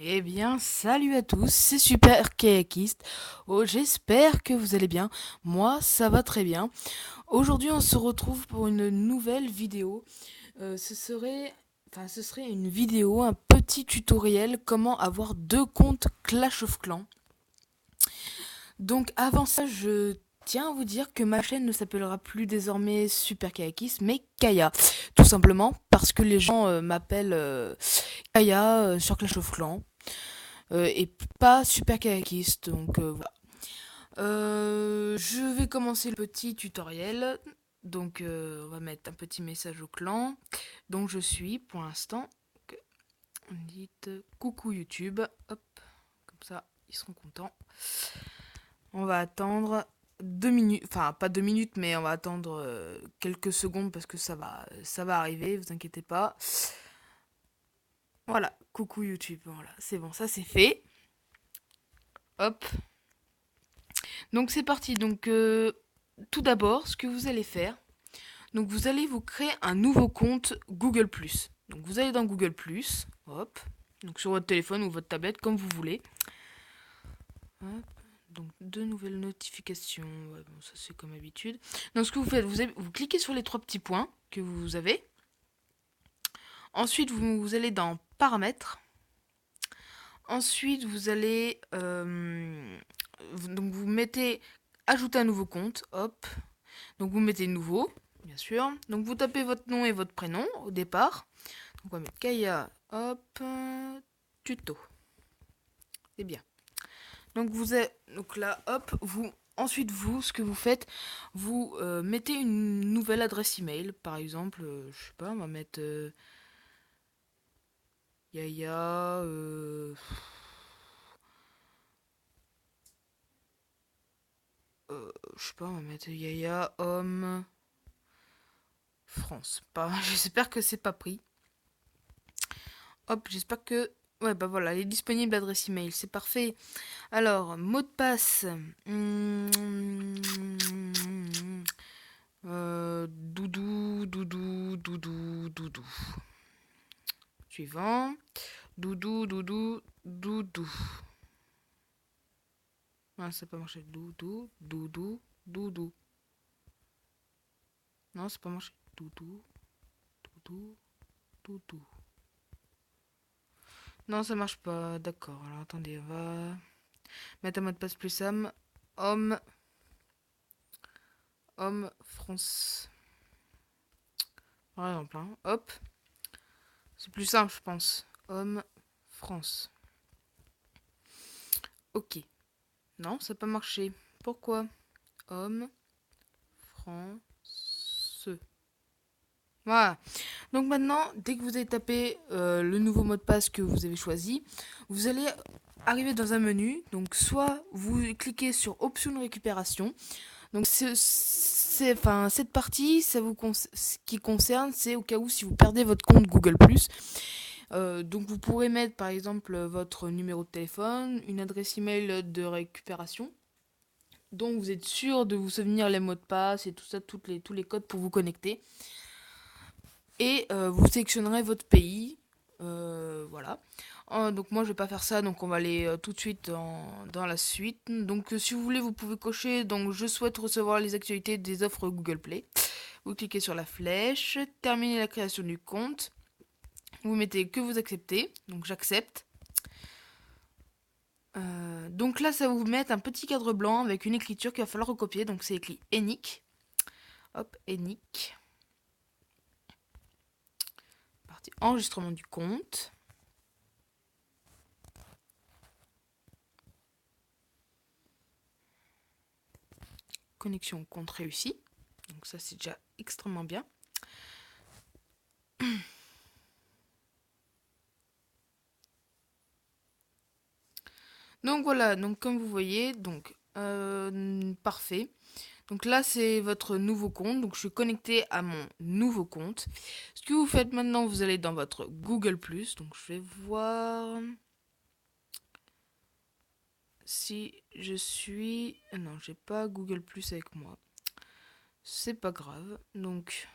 Eh bien, salut à tous, c'est Super Kayakiste. Oh, j'espère que vous allez bien. Moi, ça va très bien. Aujourd'hui, on se retrouve pour une nouvelle vidéo. Ce serait une vidéo, un petit tutoriel comment avoir deux comptes Clash of Clans. Donc, avant ça, je tiens à vous dire que ma chaîne ne s'appellera plus désormais Super Kayakiste, mais Kaya. Tout simplement parce que les gens m'appellent Kaya sur Clash of Clans. Et pas super kayakiste. Donc voilà. Je vais commencer le petit tutoriel. Donc on va mettre un petit message au clan. Donc je suis pour l'instant. On dit coucou YouTube. Hop, comme ça ils seront contents. On va attendre 2 minutes, enfin pas 2 minutes, mais on va attendre quelques secondes parce que ça va arriver, vous inquiétez pas. Voilà, coucou YouTube, voilà, c'est bon, ça c'est fait. Hop, donc c'est parti. Donc tout d'abord, ce que vous allez faire, donc vous allez vous créer un nouveau compte Google+. Donc vous allez dans Google+, hop, donc sur votre téléphone ou votre tablette comme vous voulez. Hop, donc deux nouvelles notifications, ouais, bon, ça c'est comme d'habitude. Donc ce que vous faites, vous cliquez sur les trois petits points que vous avez. Ensuite vous allez dans Paramètres. Ensuite vous allez donc vous mettez ajouter un nouveau compte, hop. Donc vous mettez nouveau, bien sûr. Donc vous tapez votre nom et votre prénom au départ. Donc on va mettre Kaya, hop, tuto. C'est bien. Donc donc là, hop, ensuite ce que vous faites, vous mettez une nouvelle adresse email. Par exemple, je sais pas, on va mettre Yaya, je sais pas, on va mettre Yaya homme France. Pas, j'espère que c'est pas pris. Hop, j'espère que ouais, bah voilà, elle est disponible l'adresse email, c'est parfait. Alors, mot de passe. Doudou, doudou, doudou, doudou. Suivant. Doudou, doudou, doudou. Ah, ça n'a pas marché. Doudou, doudou, doudou. Non, c'est pas marché. Doudou, doudou, doudou. Non, ça marche pas. D'accord. Alors attendez, on va mettre un mot de passe plus simple. Homme, homme, France. Par exemple, hein. Hop. C'est plus simple, je pense. Homme, France. Ok. Non, ça n'a pas marché. Pourquoi? Homme, France. Voilà. Donc maintenant, dès que vous avez tapé le nouveau mot de passe que vous avez choisi, vous allez arriver dans un menu. Donc soit vous cliquez sur option de récupération. Donc cette partie, ce qui concerne, c'est au cas où si vous perdez votre compte Google+. Donc vous pourrez mettre par exemple votre numéro de téléphone, une adresse email de récupération. Donc vous êtes sûr de vous souvenir les mots de passe et tout ça, tous les codes pour vous connecter. Et vous sélectionnerez votre pays. Voilà. Donc moi je vais pas faire ça, donc on va aller tout de suite dans la suite. Donc si vous voulez, vous pouvez cocher donc je souhaite recevoir les actualités des offres Google Play. Vous cliquez sur la flèche, terminez la création du compte. Vous mettez que vous acceptez, donc j'accepte. Donc là, ça va vous mettre un petit cadre blanc avec une écriture qu'il va falloir recopier. Donc c'est écrit ENIC. Hop, ENIC. Partie enregistrement du compte. Connexion compte réussie. Donc ça, c'est déjà extrêmement bien. Donc voilà, donc comme vous voyez, donc parfait. Donc là, c'est votre nouveau compte. Donc je suis connecté à mon nouveau compte. Ce que vous faites maintenant, vous allez dans votre Google+. Donc je vais voir si je suis... Non, j'ai pas Google+, avec moi. C'est pas grave. Donc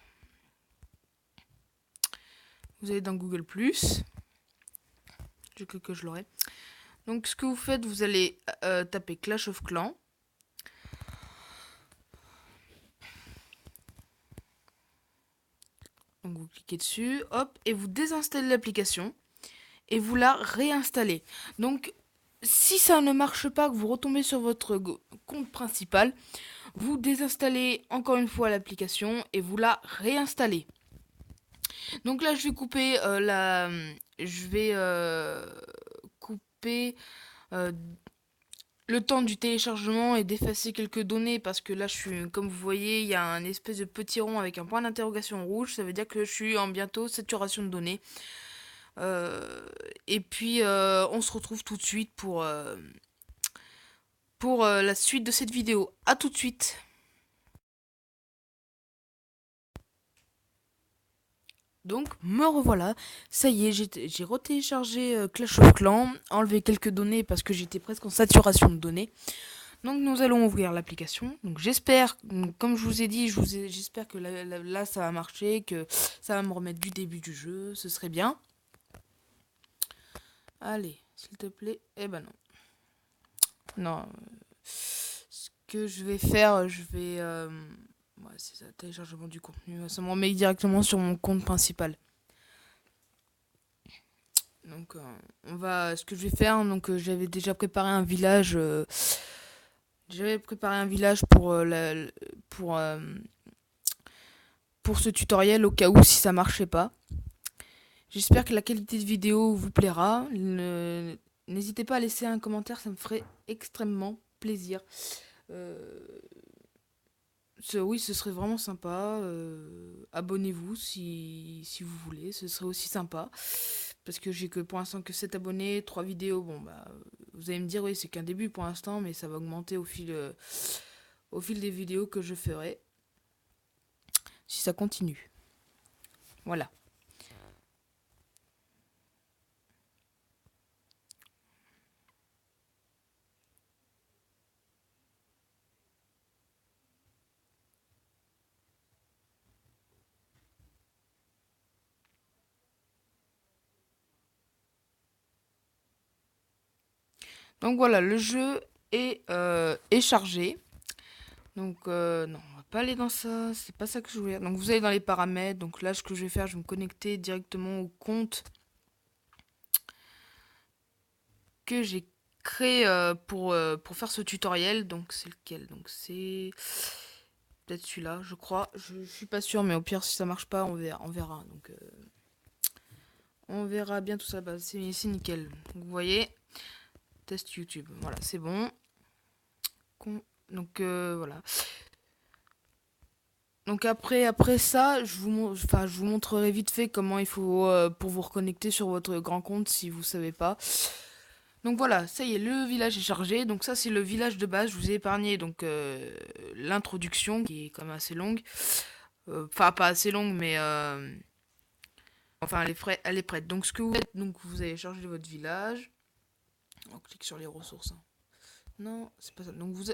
vous allez dans Google+. J'ai cru que je l'aurais. Donc ce que vous faites, vous allez taper Clash of Clans. Donc vous cliquez dessus, hop, et vous désinstallez l'application et vous la réinstallez. Donc si ça ne marche pas, que vous retombez sur votre compte principal, vous désinstallez encore une fois l'application et vous la réinstallez. Donc là, je vais couper je vais couper euh, le temps du téléchargement et d'effacer quelques données parce que là, comme vous voyez, il y a un espèce de petit rond avec un point d'interrogation rouge. Ça veut dire que je suis en bientôt saturation de données. Et puis, on se retrouve tout de suite pour la suite de cette vidéo. À tout de suite. Donc, me revoilà. Ça y est, j'ai retéléchargé Clash of Clans, enlevé quelques données parce que j'étais presque en saturation de données. Donc, nous allons ouvrir l'application. Donc, j'espère, comme je vous ai dit, j'espère que là, ça va marcher, que ça va me remettre du début du jeu. Ce serait bien. Allez, s'il te plaît. Eh ben non. Non. Ce que je vais faire, je vais... ouais, c'est ça, téléchargement du contenu. Ça me remet directement sur mon compte principal. Donc, ce que je vais faire, donc j'avais déjà préparé un village. J'avais préparé un village pour, euh, pour ce tutoriel au cas où si ça marchait pas. J'espère que la qualité de vidéo vous plaira. N'hésitez pas à laisser un commentaire, ça me ferait extrêmement plaisir. Euh, oui, ce serait vraiment sympa. Abonnez-vous si vous voulez, ce serait aussi sympa. Parce que j'ai que pour l'instant que 7 abonnés, 3 vidéos. Bon, bah, vous allez me dire, oui, c'est qu'un début pour l'instant, mais ça va augmenter au fil des vidéos que je ferai. Si ça continue. Voilà. Donc voilà, le jeu est chargé. Donc non, on va pas aller dans ça, c'est pas ça que je voulais. Donc vous allez dans les paramètres. Donc là, ce que je vais faire, je vais me connecter directement au compte que j'ai créé pour faire ce tutoriel. Donc c'est lequel? Donc c'est peut-être celui-là, je crois. Je suis pas sûre, mais au pire, si ça marche pas, on verra. Donc on verra bien tout ça. Bah, c'est nickel. Donc, vous voyez, test YouTube. Voilà, c'est bon. Donc voilà. Donc après ça, je vous montrerai vite fait comment il faut pour vous reconnecter sur votre grand compte si vous savez pas. Donc voilà, ça y est, le village est chargé. Donc ça c'est le village de base. Je vous ai épargné donc l'introduction qui est quand même assez longue. Enfin pas assez longue, mais enfin elle est prête. Donc ce que vous faites, donc vous allez charger votre village. On clique sur les ressources, hein. Non, c'est pas ça. Donc vous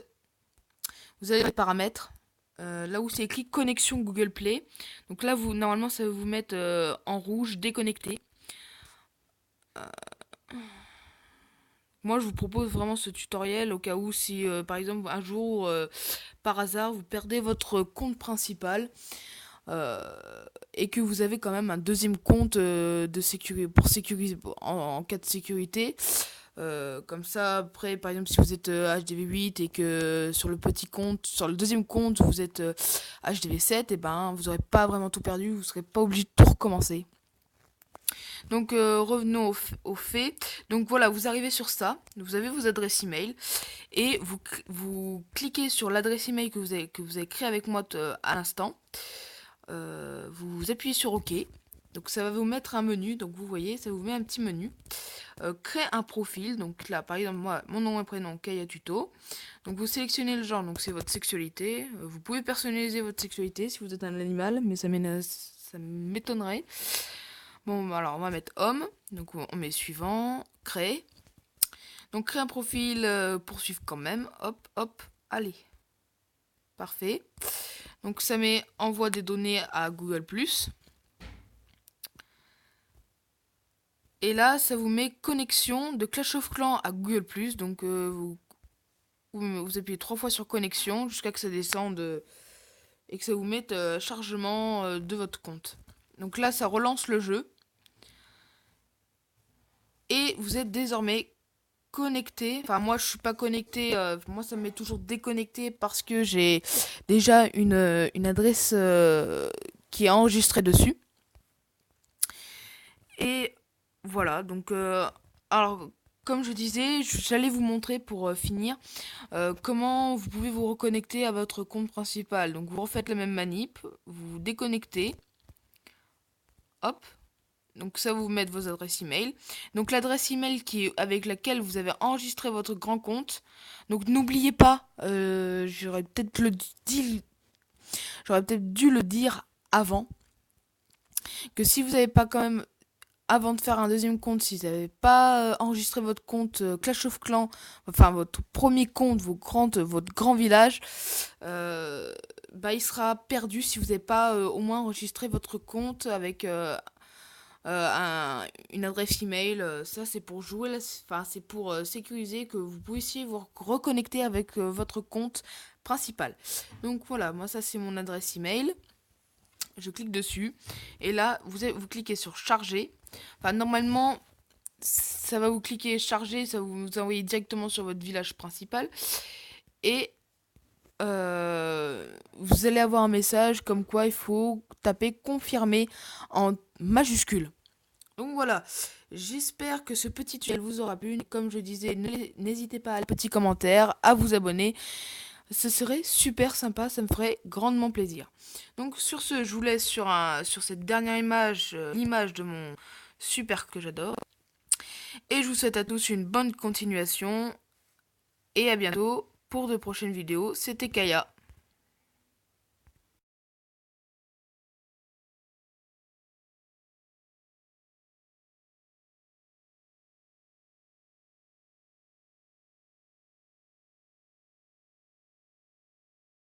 avez les paramètres. Là où c'est écrit connexion Google Play. Donc là, normalement, ça va vous mettre en rouge déconnecté. Moi, je vous propose vraiment ce tutoriel au cas où si, par exemple, un jour, par hasard, vous perdez votre compte principal euh, et que vous avez quand même un deuxième compte de sécurité pour sécuriser en cas de sécurité. Comme ça, après, par exemple, si vous êtes HDV8 et que sur le petit compte, sur le deuxième compte, vous êtes HDV7, et ben, vous n'aurez pas vraiment tout perdu, vous ne serez pas obligé de tout recommencer. Donc, revenons au fait. Donc, voilà, vous arrivez sur ça, vous avez vos adresses email, et vous cliquez sur l'adresse email que vous avez créée avec moi à l'instant. Vous appuyez sur OK. Donc, ça va vous mettre un menu. Donc, vous voyez, ça vous met un petit menu. Créer un profil. Donc là, par exemple, moi, mon nom et prénom, Kaya Tuto. Donc vous sélectionnez le genre, donc c'est votre sexualité. Vous pouvez personnaliser votre sexualité si vous êtes un animal, mais ça m'étonnerait. Bon, alors on va mettre homme. Donc on met suivant, créer. Donc créer un profil, poursuivre quand même. Hop, hop, allez. Parfait. Donc ça met envoie des données à Google+. Et là, ça vous met connexion de Clash of Clans à Google+. Donc vous appuyez 3 fois sur connexion jusqu'à que ça descende et que ça vous mette chargement de votre compte. Donc là, ça relance le jeu et vous êtes désormais connecté. Enfin, moi, je suis pas connecté. Moi, ça me met toujours déconnecté parce que j'ai déjà une adresse qui est enregistrée dessus. Et voilà. Donc, alors, comme je disais, j'allais vous montrer pour finir comment vous pouvez vous reconnecter à votre compte principal. Donc, vous refaites la même manip, vous vous déconnectez. Hop. Donc ça, vous mettez vos adresses email. Donc l'adresse email avec laquelle vous avez enregistré votre grand compte. Donc n'oubliez pas, j'aurais peut-être dû le dire avant, que si vous n'avez pas quand même, avant de faire un deuxième compte, si vous n'avez pas enregistré votre compte Clash of Clans, enfin votre premier compte, votre grand village, bah, il sera perdu si vous n'avez pas au moins enregistré votre compte avec une adresse email. Ça, c'est pour jouer, enfin, c'est pour sécuriser que vous puissiez vous reconnecter avec votre compte principal. Donc voilà, moi, ça, c'est mon adresse email. Je clique dessus et là, vous cliquez sur charger. Enfin, normalement, ça va vous cliquer charger, ça va vous envoyer directement sur votre village principal. Et vous allez avoir un message comme quoi il faut taper confirmer en majuscule. Donc voilà, j'espère que ce petit tutoriel vous aura plu. Comme je disais, n'hésitez pas à laisser un petit commentaire, à vous abonner. Ce serait super sympa, ça me ferait grandement plaisir. Donc sur ce, je vous laisse sur cette dernière image, l'image de mon super que j'adore. Et je vous souhaite à tous une bonne continuation. Et à bientôt pour de prochaines vidéos. C'était Kaya.